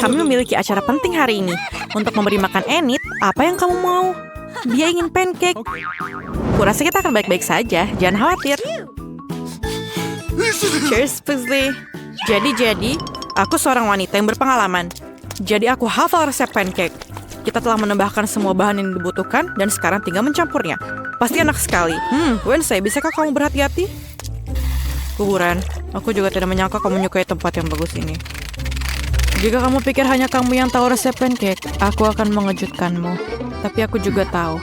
kami memiliki acara penting hari ini. Untuk memberi makan Enid, apa yang kamu mau? Dia ingin pancake. Kurasa kita akan baik-baik saja, jangan khawatir. Cheers, Pugsley. Jadi, aku seorang wanita yang berpengalaman. Jadi aku hafal resep pancake. Kita telah menambahkan semua bahan yang dibutuhkan dan sekarang tinggal mencampurnya. Pasti enak sekali. Wednesday, bisakah kamu berhati-hati? Kuburan, aku juga tidak menyangka kamu menyukai tempat yang bagus ini. Jika kamu pikir hanya kamu yang tahu resep pancake, aku akan mengejutkanmu. Tapi aku juga tahu.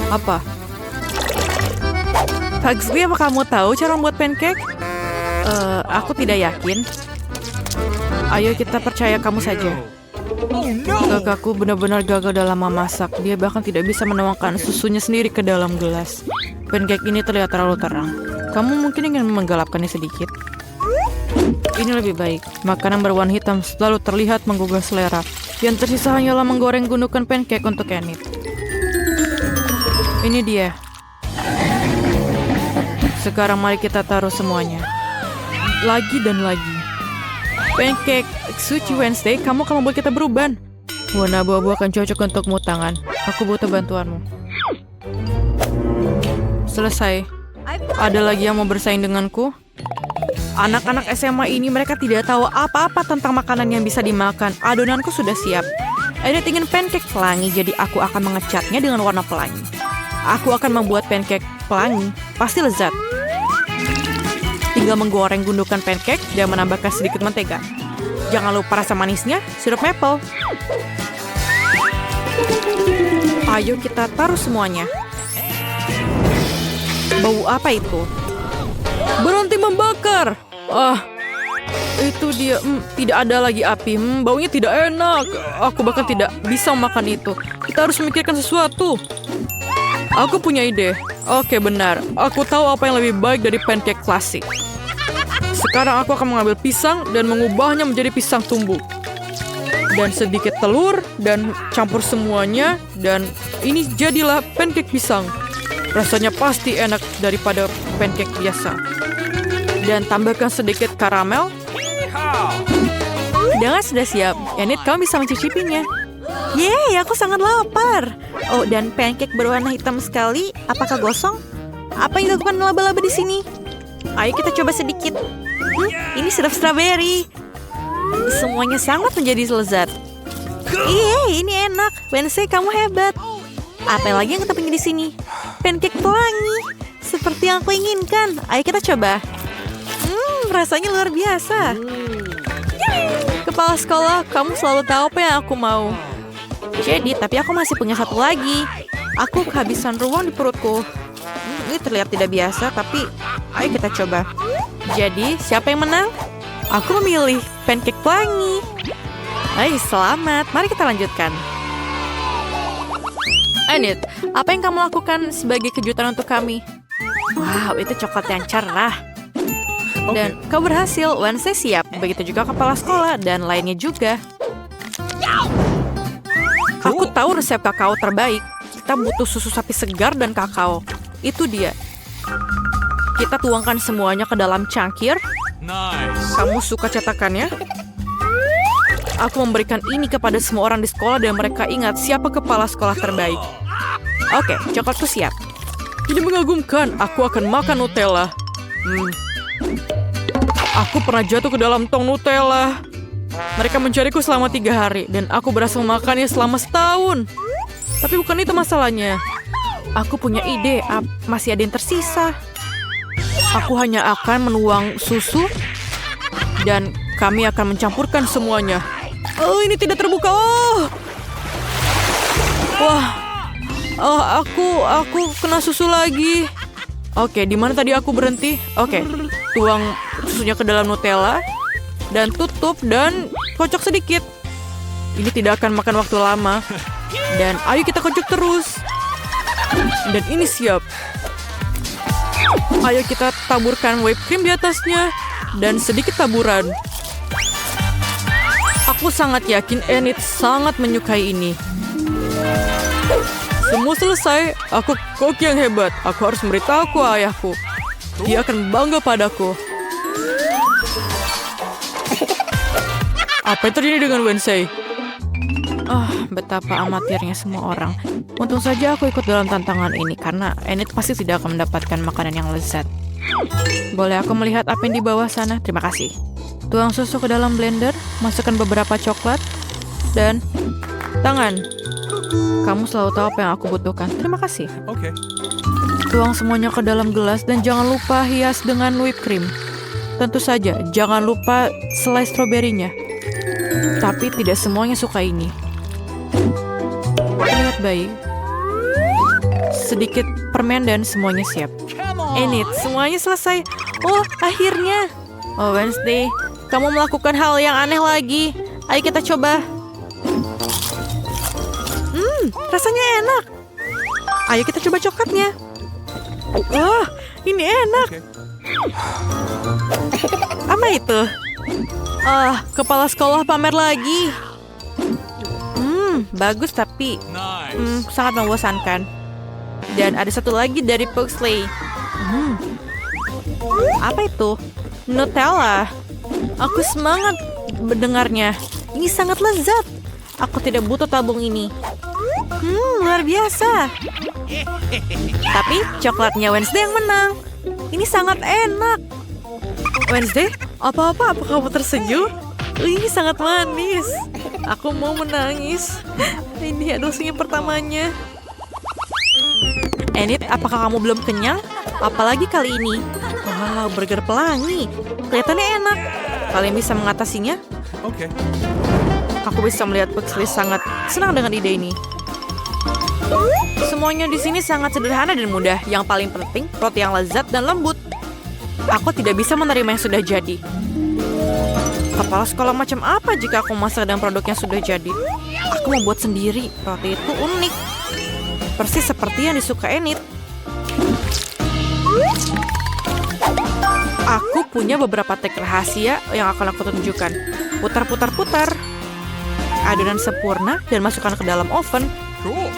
Apa? Pugsley, apa kamu tahu cara membuat pancake? Aku tidak yakin. Ayo kita percaya kamu saja. Kakakku benar-benar gagal dalam memasak. Dia bahkan tidak bisa menuangkan susunya sendiri ke dalam gelas. Pancake ini terlihat terlalu terang. Kamu mungkin ingin menggelapkannya sedikit. Ini lebih baik. Makanan berwarna hitam selalu terlihat menggugah selera. Yang tersisa hanyalah menggoreng gundukan pancake untuk Enid. Ini dia. Sekarang mari kita taruh semuanya. Lagi dan lagi. Pancake suci Wednesday, kamu akan membuat kita beruban. Warna abu-abu akan cocok untukmu, tangan. Aku butuh bantuanmu. Selesai. Ada lagi yang mau bersaing denganku? Anak-anak SMA ini mereka tidak tahu apa-apa tentang makanan yang bisa dimakan. Adonanku sudah siap. Enid ingin pancake pelangi, jadi aku akan mengecatnya dengan warna pelangi. Aku akan membuat pancake pelangi. Pasti lezat. Tinggal menggoreng gundukan pancake dan menambahkan sedikit mentega. Jangan lupa rasa manisnya, sirup maple. Ayo kita taruh semuanya. Bau apa itu? Berhenti membakar. Itu dia. Tidak ada lagi api. Baunya tidak enak. Aku bahkan tidak bisa makan itu. Kita harus memikirkan sesuatu. Aku punya ide. Oke, benar. Aku tahu apa yang lebih baik dari pancake klasik. Sekarang aku akan mengambil pisang dan mengubahnya menjadi pisang tumbuh. Dan sedikit telur dan campur semuanya. Dan ini jadilah pancake pisang. Rasanya pasti enak daripada pancake biasa. Dan tambahkan sedikit karamel. Hidangan sudah siap. Enid, kamu bisa mencicipinya. Yeay, aku sangat lapar. Oh, dan pancake berwarna hitam sekali. Apakah gosong? Apa yang dilakukan laba-laba di sini? Ayo kita coba sedikit. Ini sirup strawberry. Semuanya sangat menjadi lezat. Yeay, ini enak. Wednesday, kamu hebat. Apa lagi yang kita punya di sini? Pancake pelangi. Seperti yang aku inginkan. Ayo kita coba. Rasanya luar biasa. Kepala sekolah, kamu selalu tahu apa yang aku mau. Jadi, tapi aku masih punya satu lagi. Aku kehabisan ruang di perutku. Ini terlihat tidak biasa, tapi ayo kita coba. Jadi, siapa yang menang? Aku memilih pancake pelangi. Hai, selamat. Mari kita lanjutkan. Enid, apa yang kamu lakukan sebagai kejutan untuk kami? Wow, itu coklat yang cerah. Dan kau berhasil, Wednesday siap. Begitu juga kepala sekolah dan lainnya juga. Aku tahu resep kakao terbaik. Kita butuh susu sapi segar dan kakao. Itu dia. Kita tuangkan semuanya ke dalam cangkir. Kamu suka cetakannya? Aku memberikan ini kepada semua orang di sekolah dan mereka ingat siapa kepala sekolah terbaik. Oke, coklatku siap. Ini mengagumkan. Aku akan makan Nutella. Aku pernah jatuh ke dalam tong Nutella. Mereka mencariku selama 3 hari dan aku berhasil makannya selama setahun. Tapi bukan itu masalahnya. Aku punya ide, masih ada yang tersisa. Aku hanya akan menuang susu dan kami akan mencampurkan semuanya. Oh, ini tidak terbuka. Aku kena susu lagi. Oke, di mana tadi aku berhenti? Oke, tuang susunya ke dalam Nutella dan tutup dan kocok sedikit. Ini tidak akan makan waktu lama. Dan ayo kita kocok terus. Dan ini siap. Ayo kita taburkan whipped cream di atasnya dan sedikit taburan. Aku sangat yakin Enid sangat menyukai ini. Semua selesai. Aku koki yang hebat. Aku harus memberitahu ayahku. Dia akan bangga padaku. Apa yang terjadi dengan Wednesday? Betapa amatirnya semua orang. Untung saja aku ikut dalam tantangan ini, karena Enid pasti tidak akan mendapatkan makanan yang lezat. Boleh aku melihat apa yang di bawah sana? Terima kasih. Tuang susu ke dalam blender, masukkan beberapa coklat, dan tangan. Kamu selalu tahu apa yang aku butuhkan. Terima kasih. Okay. Tuang semuanya ke dalam gelas dan jangan lupa hias dengan whipped cream. Tentu saja, jangan lupa selai stroberinya. Tapi tidak semuanya suka ini. Terlihat baik. Sedikit permen dan semuanya siap. Enid, semuanya selesai. Oh, akhirnya. Oh, Wednesday, kamu melakukan hal yang aneh lagi. Ayo kita coba. Rasanya enak. Ayo kita coba coklatnya. Wah, ini enak. Apa itu? Kepala sekolah pamer lagi. Bagus tapi sangat membosankan. Dan ada satu lagi dari Pugsley. Apa itu? Nutella. Aku semangat mendengarnya. Ini sangat lezat. Aku tidak butuh tabung ini. Luar biasa. Tapi coklatnya Wednesday yang menang. Ini sangat enak. Wednesday, apa kamu tersenyum? Ini sangat manis. Aku mau menangis. Ini adalah senyum pertamanya. Enid, apakah kamu belum kenyang? Apalagi kali ini. Wow, burger pelangi. Kelihatannya enak. Kalian bisa mengatasinya? Okay. Aku bisa melihat Pugsley sangat senang dengan ide ini. Semuanya di sini sangat sederhana dan mudah. Yang paling penting, roti yang lezat dan lembut. Aku tidak bisa menerima yang sudah jadi. Kepala sekolah macam apa jika aku masak dengan produk yang sudah jadi? Aku mau buat sendiri. Roti itu unik. Persis seperti yang disuka Enid. Aku punya beberapa trik rahasia yang akan aku tunjukkan. Putar. Adonan sempurna dan masukkan ke dalam oven. Cool.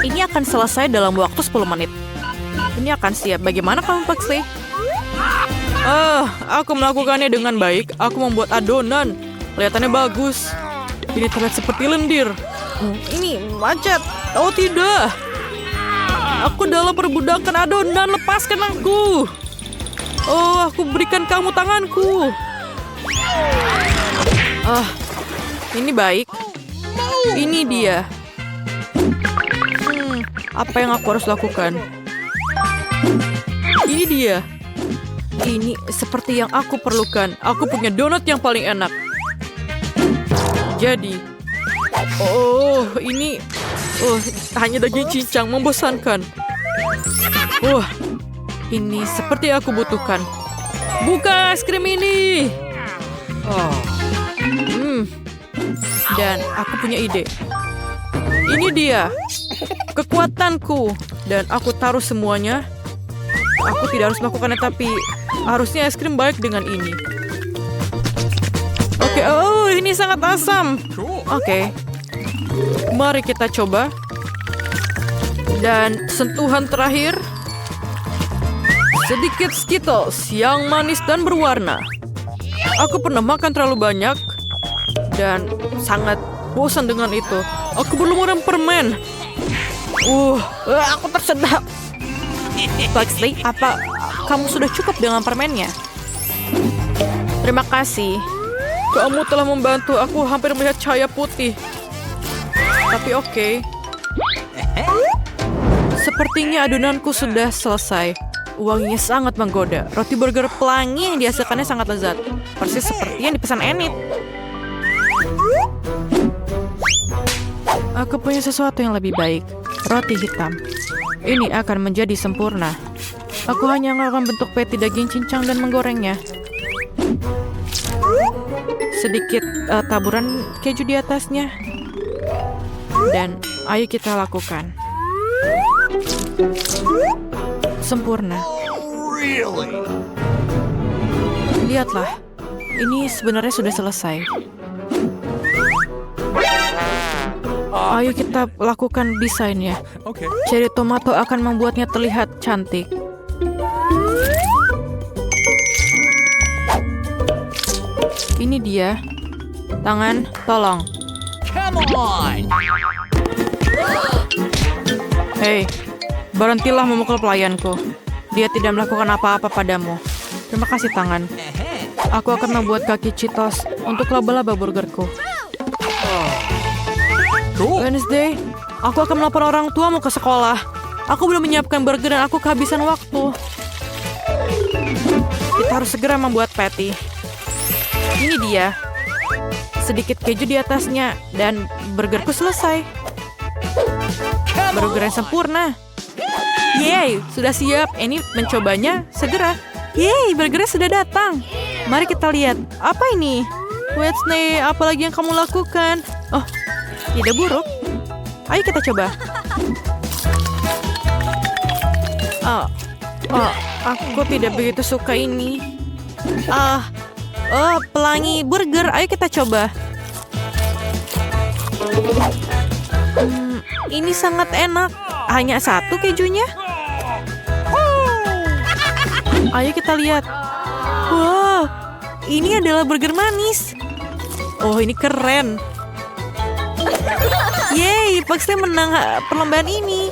Ini akan selesai dalam waktu 10 menit. Ini akan siap. Bagaimana kamu, Pugsley? Aku melakukannya dengan baik. Aku membuat adonan. Kelihatannya bagus. Ini terlihat seperti lendir. Ini macet. Oh tidak. Aku dalam perbudakan adonan. Lepaskan aku. Oh, aku berikan kamu tanganku. Ini baik. Ini dia. Apa yang aku harus lakukan? Ini dia. Ini seperti yang aku perlukan. Aku punya donat yang paling enak. Jadi, ini hanya daging cincang, membosankan. Ini seperti yang aku butuhkan. Buka es krim ini. Dan aku punya ide. Ini dia. Kekuatanku. Dan aku taruh semuanya. Aku tidak harus melakukannya, tapi harusnya es krim baik dengan ini. Oke, ini sangat asam. Oke. Mari kita coba. Dan sentuhan terakhir. Sedikit Skittles yang manis dan berwarna. Aku pernah makan terlalu banyak. Dan sangat bosan dengan itu. Aku berlumuran permen. Aku tersedak. Pugsley, apa kamu sudah cukup dengan permennya? Terima kasih. Kamu telah membantu. Aku hampir melihat cahaya putih. Tapi oke. Sepertinya adonanku sudah selesai. Wanginya sangat menggoda. Roti burger pelangi yang dihasilkannya sangat lezat. Persis seperti yang dipesan Enid. Aku punya sesuatu yang lebih baik. Roti hitam. Ini akan menjadi sempurna. Aku hanya akan bentuk patty daging cincang dan menggorengnya. Sedikit taburan keju di atasnya. Dan ayo kita lakukan. Sempurna. Lihatlah. Ini sebenarnya sudah selesai. Ayo kita lakukan desainnya. Okay. Cherry tomato akan membuatnya terlihat cantik. Ini dia. Tangan, tolong. Come on! Hei, berhentilah memukul pelayanku. Dia tidak melakukan apa-apa padamu. Terima kasih, tangan. Aku akan membuat kaki Cheetos untuk laba-laba burgerku. Cool. Wednesday, aku akan melapor orang tuamu ke sekolah. Aku belum menyiapkan burger dan aku kehabisan waktu. Kita harus segera membuat patty. Ini dia. Sedikit keju di atasnya dan burgerku selesai. Burger yang sempurna. Yeay, sudah siap. Ini mencobanya segera. Yeay, burgernya sudah datang. Mari kita lihat. Apa ini? Wednesday, apa lagi yang kamu lakukan? Oh, tidak buruk. Ayo kita coba. Aku tidak begitu suka ini. Pelangi burger. Ayo kita coba. Ini sangat enak. Hanya satu kejunya. Ayo kita lihat. Wow, ini adalah burger manis. Oh, ini keren. Yeay, Paxley menang perlombaan ini.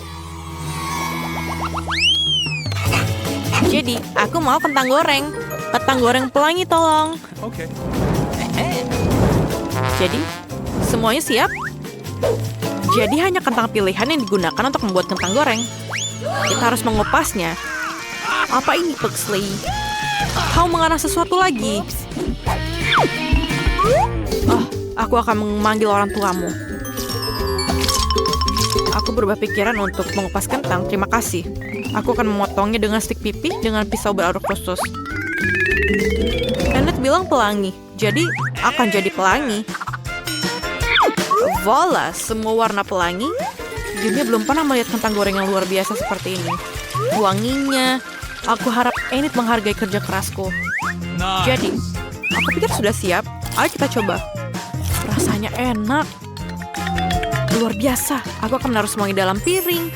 Jadi, aku mau kentang goreng. Kentang goreng pelangi, tolong. Okay. Jadi, semuanya siap? Jadi hanya kentang pilihan yang digunakan untuk membuat kentang goreng. Kita harus mengupasnya. Apa ini, Paxley? Kau mengarah sesuatu lagi. Aku akan memanggil orang tuamu. Aku berubah pikiran untuk mengupas kentang. Terima kasih. Aku akan memotongnya dengan stik pipi dengan pisau berarus khusus. Enid bilang pelangi, jadi akan jadi pelangi. Voila, semua warna pelangi. Dunia belum pernah melihat kentang goreng yang luar biasa seperti ini. Wanginya, aku harap Enid menghargai kerja kerasku. Nice. Jadi, aku pikir sudah siap. Ayo kita coba. Rasanya enak. Luar biasa. Aku akan menaruh semuanya dalam piring.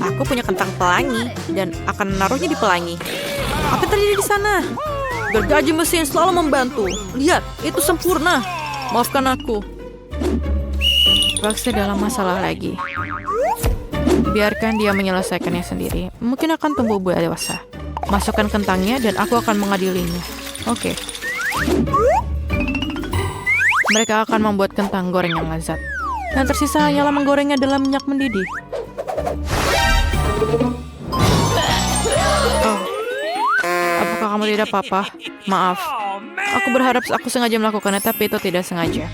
Aku punya kentang pelangi dan akan menaruhnya di pelangi. Apa yang terjadi di sana? Gergaji mesin selalu membantu. Lihat, itu sempurna. Maafkan aku. Paxley dalam masalah lagi. Biarkan dia menyelesaikannya sendiri. Mungkin akan tumbuh dewasa. Masukkan kentangnya dan aku akan mengadilinya. Oke. Mereka akan membuat kentang goreng yang lezat. Dan tersisa hanyalah menggorengnya dalam minyak mendidih. Oh. Apakah kamu tidak apa-apa? Maaf. Aku berharap aku sengaja melakukannya, tapi itu tidak sengaja.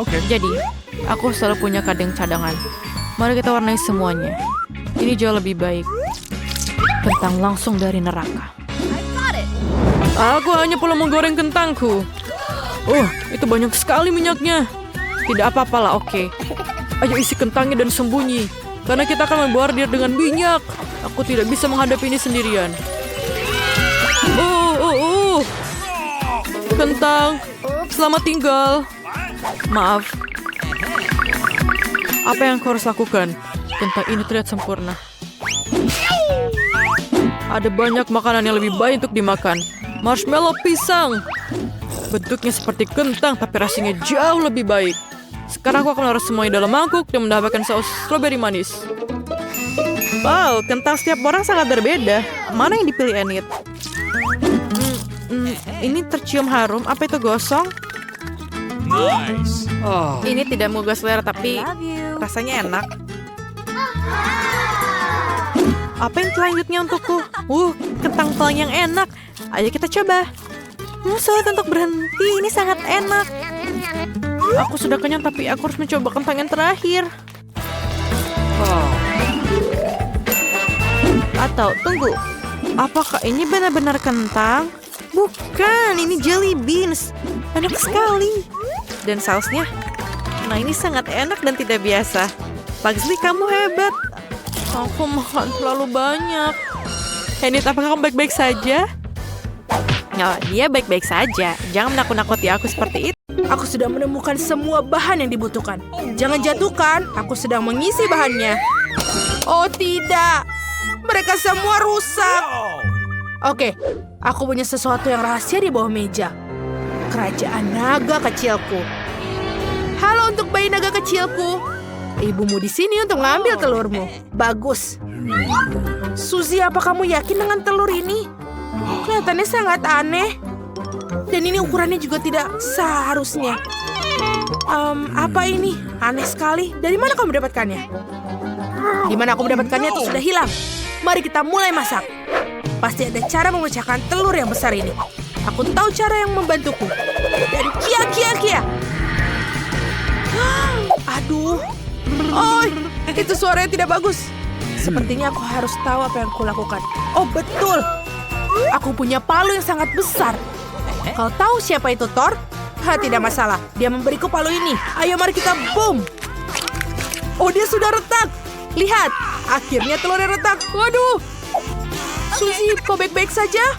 Okay. Jadi, aku selalu punya kadang cadangan. Mari kita warnai semuanya. Ini jauh lebih baik. Kentang langsung dari neraka. Aku hanya perlu menggoreng kentangku. Oh, itu banyak sekali minyaknya. Tidak apa-apalah, oke. Ayo isi kentangnya dan sembunyi. Karena kita akan membordir dengan minyak. Aku tidak bisa menghadapi ini sendirian. Kentang, selamat tinggal. Maaf. Apa yang aku harus lakukan? Kentang ini terlihat sempurna. Ada banyak makanan yang lebih baik untuk dimakan. Marshmallow pisang. Bentuknya seperti kentang, tapi rasanya jauh lebih baik. Sekarang aku akan menaruh semuanya dalam mangkuk dan menambahkan saus stroberi manis. Wow, kentang setiap orang sangat berbeda. Mana yang dipilih Enid? Ini tercium harum. Apa itu gosong? Nice. Ini tidak menggugah selera, tapi rasanya enak. Apa yang selanjutnya untukku? Kentang pelangi yang enak. Ayo kita coba. Sulit untuk berhenti. Ini sangat enak. Aku sudah kenyang, tapi aku harus mencoba kentang yang terakhir. Atau, tunggu. Apakah ini benar-benar kentang? Bukan, ini jelly beans. Enak sekali. Dan sausnya? Nah, ini sangat enak dan tidak biasa. Paxley, kamu hebat. Aku makan terlalu banyak. Enid, apakah kamu baik-baik saja? Oh, dia baik-baik saja. Jangan menakut-nakuti aku seperti itu. Aku sudah menemukan semua bahan yang dibutuhkan. Jangan jatuhkan, aku sedang mengisi bahannya. Oh tidak, mereka semua rusak. Oke, aku punya sesuatu yang rahasia di bawah meja. Kerajaan naga kecilku. Halo untuk bayi naga kecilku. Ibumu di sini untuk mengambil telurmu. Bagus. Suzy, apa kamu yakin dengan telur ini? Kelihatannya sangat aneh. Dan ini ukurannya juga tidak seharusnya. Apa ini? Aneh sekali. Dari mana kamu mendapatkannya? Di mana aku mendapatkannya itu sudah hilang. Mari kita mulai masak. Pasti ada cara memecahkan telur yang besar ini. Aku tahu cara yang membantuku. Dan kia. Aduh. Oh, itu suara yang tidak bagus. Sepertinya aku harus tahu apa yang kulakukan. Oh, betul. Aku punya palu yang sangat besar. Kau tahu siapa itu Thor? Tidak masalah. Dia memberiku palu ini. Ayo mari kita boom. Oh, dia sudah retak. Lihat, akhirnya telurnya retak. Waduh. Suzy, kau baik-baik saja?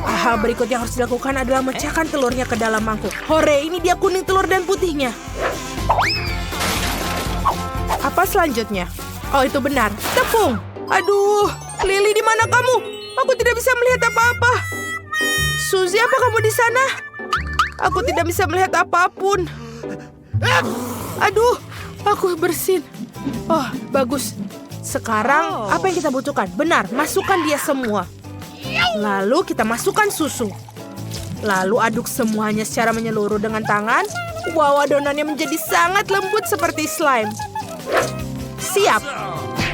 Hal berikut yang harus dilakukan adalah memecahkan telurnya ke dalam mangkuk. Hore, ini dia kuning telur dan putihnya. Apa selanjutnya? Oh, itu benar. Tepung. Aduh, Lily, di mana kamu? Aku tidak bisa melihat apa-apa. Suzy, apa kamu di sana? Aku tidak bisa melihat apapun. Aduh, aku bersin. Oh, bagus. Sekarang, apa yang kita butuhkan? Benar, masukkan dia semua. Lalu kita masukkan susu. Lalu aduk semuanya secara menyeluruh dengan tangan. Wow, adonannya menjadi sangat lembut seperti slime. Siap.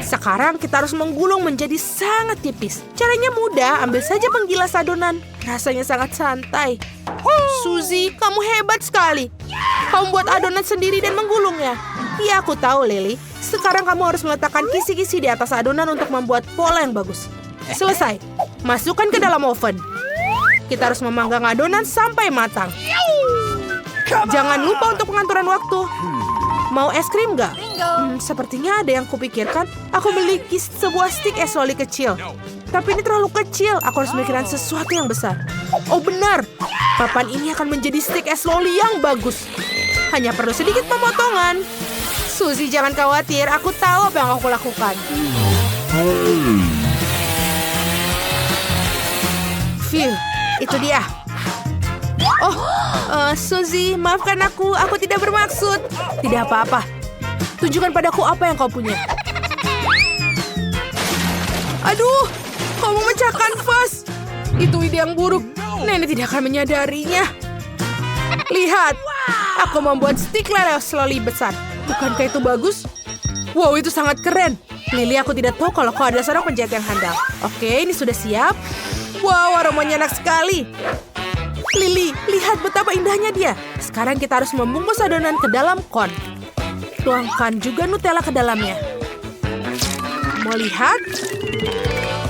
Sekarang kita harus menggulung menjadi sangat tipis. Caranya mudah, ambil saja penggilas adonan. Rasanya sangat santai. Suzy, kamu hebat sekali. Kamu buat adonan sendiri dan menggulungnya. Iya, aku tahu, Lily. Sekarang kamu harus meletakkan kisi-kisi di atas adonan untuk membuat pola yang bagus. Selesai. Masukkan ke dalam oven. Kita harus memanggang adonan sampai matang. Jangan lupa untuk pengaturan waktu. Mau es krim nggak? Sepertinya ada yang kupikirkan. Aku memiliki sebuah stik es loli kecil. Tapi ini terlalu kecil. Aku harus memikirkan sesuatu yang besar. Oh benar. Papan ini akan menjadi stik es loli yang bagus. Hanya perlu sedikit pemotongan. Suzy, jangan khawatir. Aku tahu apa yang aku lakukan. Phew, itu dia. Oh, Suzy, maafkan aku. Aku tidak bermaksud. Tidak apa-apa. Tunjukkan padaku apa yang kau punya. Aduh, kau memecahkan vas. Itu ide yang buruk. Nenek tidak akan menyadarinya. Lihat, aku membuat stik lele loli besar. Bukankah itu bagus? Wow, itu sangat keren. Lily, aku tidak tahu kalau kau adalah seorang penjahit yang handal. Oke, ini sudah siap. Wow, aromanya enak sekali. Lily, lihat betapa indahnya dia. Sekarang kita harus membungkus adonan ke dalam kon. Tuangkan juga Nutella ke dalamnya. Mau lihat?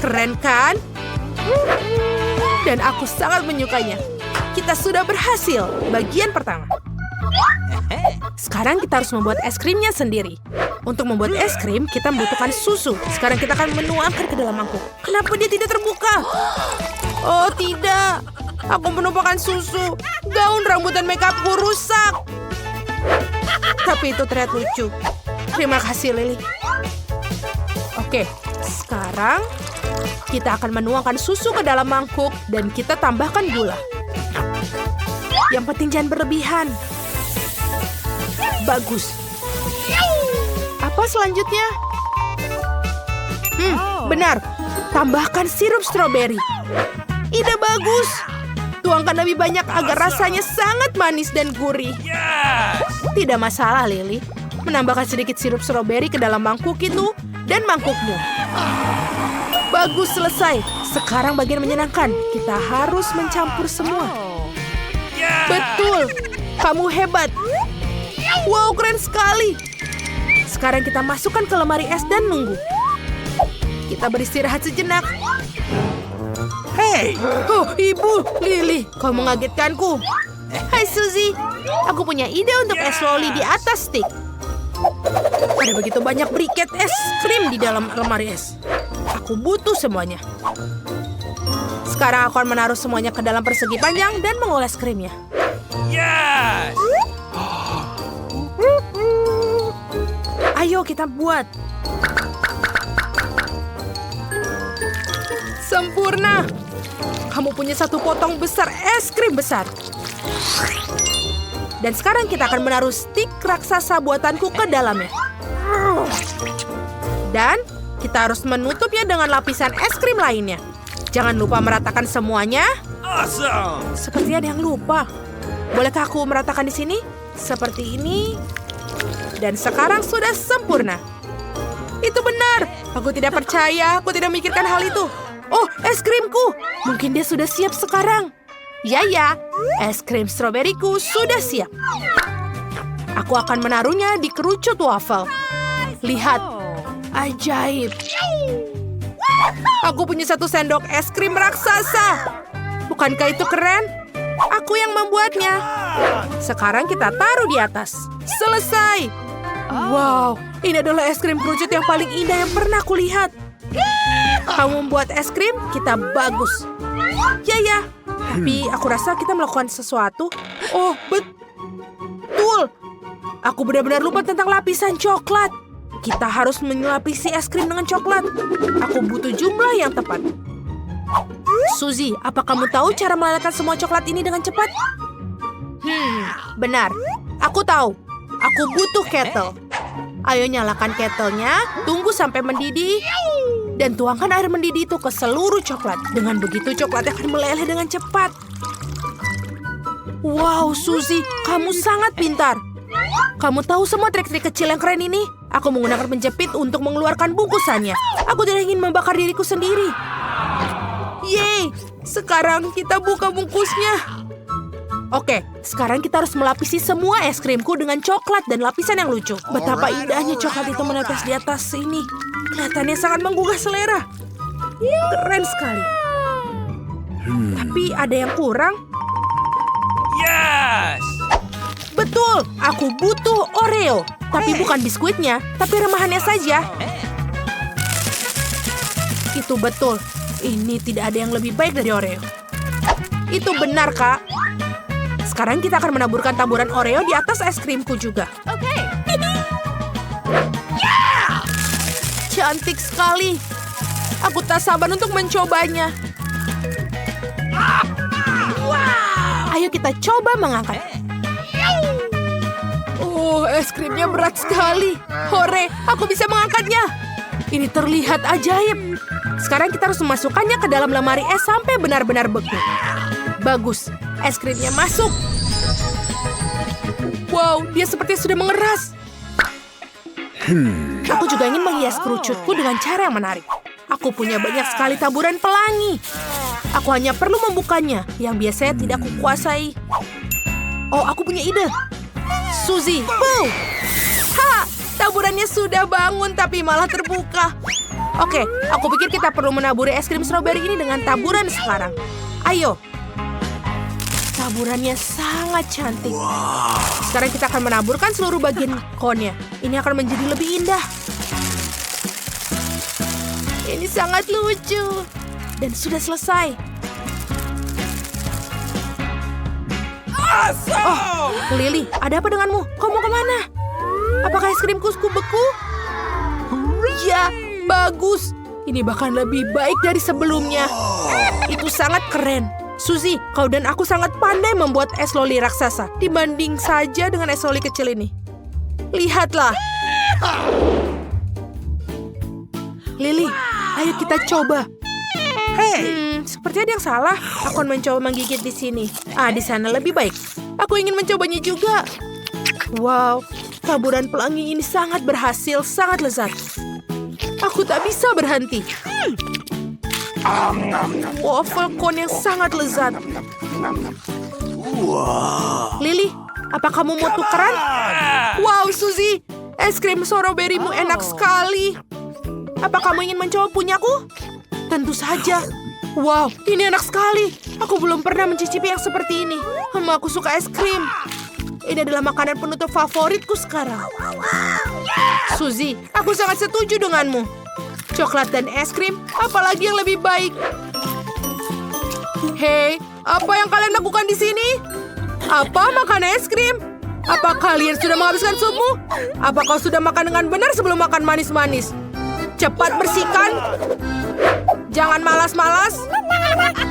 Keren kan? Dan aku sangat menyukainya. Kita sudah berhasil. Bagian pertama. Sekarang kita harus membuat es krimnya sendiri. Untuk membuat es krim, kita membutuhkan susu. Sekarang kita akan menuangkan ke dalam mangkuk. Kenapa dia tidak terbuka? Oh, tidak. Aku menumpahkan susu. Gaun rambut dan makeupku rusak. Tapi itu terlihat lucu. Terima kasih, Lily. Oke, sekarang kita akan menuangkan susu ke dalam mangkuk dan kita tambahkan gula. Yang penting jangan berlebihan. Bagus. Apa selanjutnya? Benar. Tambahkan sirup stroberi. Ide bagus. Tuangkan lebih banyak agar rasanya sangat manis dan gurih. Tidak masalah, Lily. Menambahkan sedikit sirup stroberi ke dalam mangkuk itu dan mangkukmu. Bagus, selesai. Sekarang bagian menyenangkan. Kita harus mencampur semua. Betul. Kamu hebat. Wow, keren sekali. Sekarang kita masukkan ke lemari es dan nunggu. Kita beristirahat sejenak. Hey! Oh, Ibu, Lily, kau mengagetkanku. Hai, Suzy. Aku punya ide untuk es loli di atas stik. Ada begitu banyak briket es krim di dalam lemari es. Aku butuh semuanya. Sekarang aku akan menaruh semuanya ke dalam persegi panjang dan mengoles krimnya. Yes! Ayo kita buat. Sempurna. Kamu punya satu potong besar es krim besar. Dan sekarang kita akan menaruh stik raksasa buatanku ke dalamnya. Dan kita harus menutupnya dengan lapisan es krim lainnya. Jangan lupa meratakan semuanya. Awesome! Seperti ada yang lupa. Bolehkah aku meratakan di sini? Seperti ini. Dan sekarang sudah sempurna. Itu benar. Aku tidak percaya. Aku tidak memikirkan hal itu. Oh, es krimku. Mungkin dia sudah siap sekarang. Ya, es krim stroberiku sudah siap. Aku akan menaruhnya di kerucut waffle. Lihat, ajaib. Aku punya 1 sendok es krim raksasa. Bukankah itu keren? Aku yang membuatnya. Sekarang kita taruh di atas. Selesai. Wow, ini adalah es krim kerucut yang paling indah yang pernah aku lihat. Kamu membuat es krim, kita bagus. Ya. Tapi aku rasa kita melakukan sesuatu. Oh, betul. Aku benar-benar lupa tentang lapisan coklat. Kita harus melapisi es krim dengan coklat. Aku butuh jumlah yang tepat. Suzy, apa kamu tahu cara melelehkan semua coklat ini dengan cepat? Benar. Aku tahu. Aku butuh kettle. Ayo nyalakan kettlenya, tunggu sampai mendidih. Dan tuangkan air mendidih itu ke seluruh coklat. Dengan begitu coklatnya akan meleleh dengan cepat. Wow, Suzy, kamu sangat pintar. Kamu tahu semua trik-trik kecil yang keren ini? Aku menggunakan penjepit untuk mengeluarkan bungkusannya. Aku tidak ingin membakar diriku sendiri. Yeay, sekarang kita buka bungkusnya. Oke, sekarang kita harus melapisi semua es krimku dengan coklat dan lapisan yang lucu. Betapa indahnya coklat itu menetes di atas ini. Kelihatannya sangat menggugah selera. Keren sekali. Tapi ada yang kurang. Yes! Betul, aku butuh Oreo. Tapi bukan biskuitnya, tapi remahannya saja. Itu betul. Ini tidak ada yang lebih baik dari Oreo. Itu benar, Kak. Sekarang kita akan menaburkan taburan Oreo di atas es krimku juga. Oke. Cantik sekali. Aku tak sabar untuk mencobanya. Ayo kita coba mengangkat. Oh, es krimnya berat sekali. Hore, aku bisa mengangkatnya. Ini terlihat ajaib. Sekarang kita harus memasukkannya ke dalam lemari es sampai benar-benar beku. Bagus, es krimnya masuk. Wow, dia seperti sudah mengeras. Aku juga ingin menghias kerucutku dengan cara yang menarik. Aku punya banyak sekali taburan pelangi. Aku hanya perlu membukanya, yang biasanya tidak kukuasai. Oh, aku punya ide. Suzy, boom! Ha! Taburannya sudah bangun tapi malah terbuka. Oke, aku pikir kita perlu menaburi es krim stroberi ini dengan taburan sekarang. Ayo. Taburannya sangat cantik. Sekarang kita akan menaburkan seluruh bagian cone-nya. Ini akan menjadi lebih indah. Ini sangat lucu. Dan sudah selesai. Oh, Lily, ada apa denganmu? Kau mau kemana? Apakah es krimku beku? Ya, bagus. Ini bahkan lebih baik dari sebelumnya. Itu sangat keren. Suzy, kau dan aku sangat pandai membuat es loli raksasa. Dibanding saja dengan es loli kecil ini. Lihatlah. Lily, ayo kita coba. Seperti ada yang salah. Aku akan mencoba menggigit di sini. Di sana lebih baik. Aku ingin mencobanya juga. Wow, taburan pelangi ini sangat berhasil, sangat lezat. Aku tak bisa berhenti. Waffle cone yang sangat lezat. Lily, apa kamu mau tukeran? Wow, Suzy, es krim stroberimu enak sekali. Apa kamu ingin mencoba punyaku? Tentu saja. Wow, ini enak sekali. Aku belum pernah mencicipi yang seperti ini. Aku suka es krim. Ini adalah makanan penutup favoritku sekarang. Suzy, aku sangat setuju denganmu. Coklat dan es krim, apalagi yang lebih baik? Hei, apa yang kalian lakukan di sini? Apa makan es krim? Apa kalian sudah menghabiskan supmu? Apa kau sudah makan dengan benar sebelum makan manis-manis? Cepat bersihkan. Jangan malas-malas.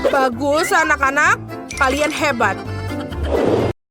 Bagus, anak-anak. Kalian hebat.